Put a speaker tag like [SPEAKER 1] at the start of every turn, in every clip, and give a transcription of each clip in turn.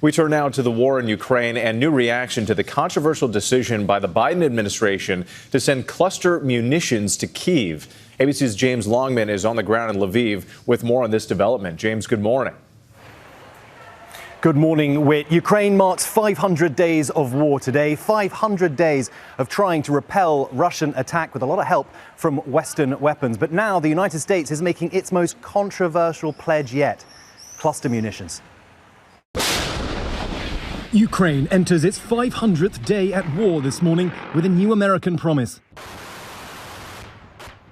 [SPEAKER 1] We turn now to the war in Ukraine and new reaction to the controversial decision by the Biden administration to send cluster munitions to Kyiv. ABC's James Longman is on the ground in Lviv with more on this development. James, good morning.
[SPEAKER 2] Good morning, Whit. Ukraine marks 500 days of war today, 500 days of trying to repel Russian attack with a lot of help from Western weapons. But now the United States is making its most controversial pledge yet: cluster munitions.
[SPEAKER 3] Ukraine enters its 500th day at war this morning with a new American promise: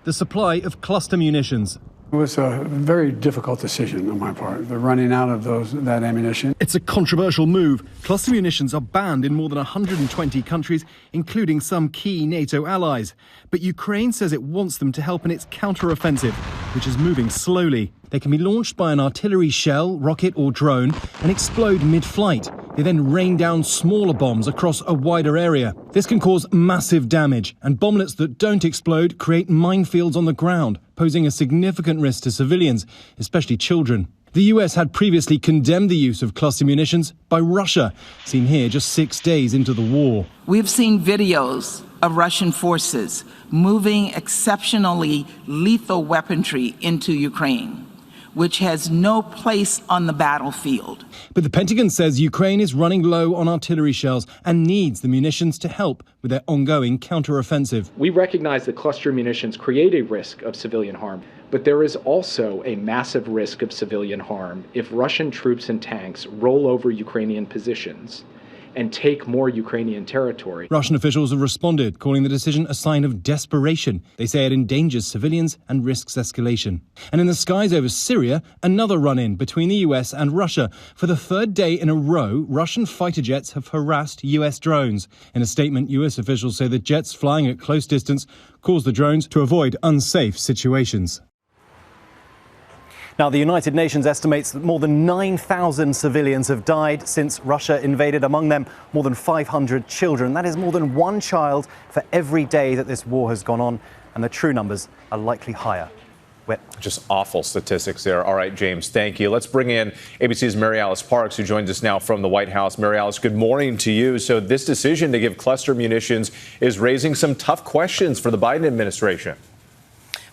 [SPEAKER 3] the supply of cluster munitions.
[SPEAKER 4] It was a very difficult decision on my part, the running out of that ammunition.
[SPEAKER 3] It's a controversial move. Cluster munitions are banned in more than 120 countries, including some key NATO allies. But Ukraine says it wants them to help in its counter-offensive, which is moving slowly. They can be launched by an artillery shell, rocket or drone and explode mid-flight. They then rain down smaller bombs across a wider area. This can cause massive damage, and bomblets that don't explode create minefields on the ground, posing a significant risk to civilians, especially children. The US had previously condemned the use of cluster munitions by Russia, seen here just 6 days into the war.
[SPEAKER 5] We've seen videos of Russian forces moving exceptionally lethal weaponry into Ukraine, which has no place on the battlefield.
[SPEAKER 3] But the Pentagon says Ukraine is running low on artillery shells and needs the munitions to help with their ongoing counteroffensive.
[SPEAKER 6] We recognize that cluster munitions create a risk of civilian harm, but there is also a massive risk of civilian harm if Russian troops and tanks roll over Ukrainian positions and take more Ukrainian territory.
[SPEAKER 3] Russian officials have responded, calling the decision a sign of desperation. They say it endangers civilians and risks escalation. And in the skies over Syria, another run-in between the US and Russia. For the third day in a row, Russian fighter jets have harassed US drones. In a statement, US officials say the jets flying at close distance caused the drones to avoid unsafe situations.
[SPEAKER 2] Now, the United Nations estimates that more than 9,000 civilians have died since Russia invaded, among them more than 500 children. That is more than one child for every day that this war has gone on, and the true numbers are likely higher.
[SPEAKER 1] Just awful statistics there. All right, James, thank you. Let's bring in ABC's Mary Alice Parks, who joins us now from the White House. Mary Alice, good morning to you. So this decision to give cluster munitions is raising some tough questions for the Biden administration.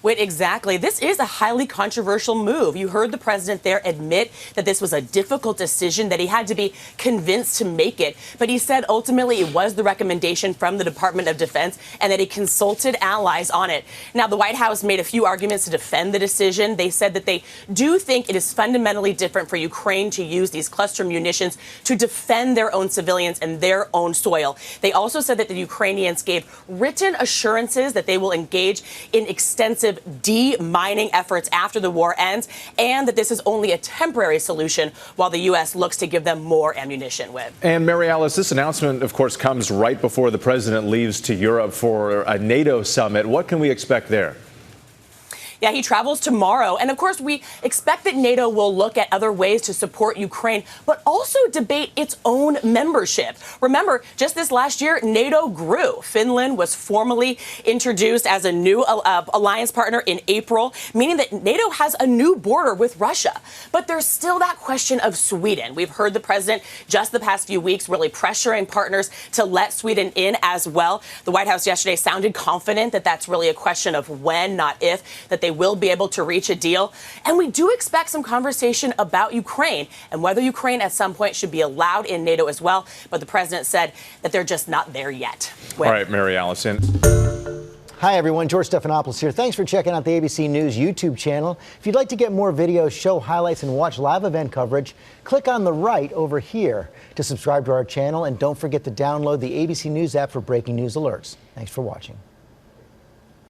[SPEAKER 7] Wait, exactly. This is a highly controversial move. You heard the president there admit that this was a difficult decision, that he had to be convinced to make it. But he said ultimately it was the recommendation from the Department of Defense and that he consulted allies on it. Now, the White House made a few arguments to defend the decision. They said that they do think it is fundamentally different for Ukraine to use these cluster munitions to defend their own civilians and their own soil. They also said that the Ukrainians gave written assurances that they will engage in extensive de-mining efforts after the war ends, and that this is only a temporary solution while the U.S. looks to give them more ammunition with.
[SPEAKER 1] And Mary Alice, this announcement, of course, comes right before the president leaves to Europe for a NATO summit. What can we expect there?
[SPEAKER 7] Yeah, he travels tomorrow. And of course, we expect that NATO will look at other ways to support Ukraine, but also debate its own membership. Remember, just this last year, NATO grew. Finland was formally introduced as a new alliance partner in April, meaning that NATO has a new border with Russia. But there's still that question of Sweden. We've heard the president just the past few weeks really pressuring partners to let Sweden in as well. The White House yesterday sounded confident that that's really a question of when, not if, that they will be able to reach a deal. And we do expect some conversation about Ukraine and whether Ukraine at some point should be allowed in NATO as well. But the president said that they're just not there yet.
[SPEAKER 1] All right, Mary Allison.
[SPEAKER 8] Hi, everyone. George Stephanopoulos here. Thanks for checking out the ABC News YouTube channel. If you'd like to get more videos, show highlights, and watch live event coverage, click on the right over here to subscribe to our channel. And don't forget to download the ABC News app for breaking news alerts. Thanks for watching.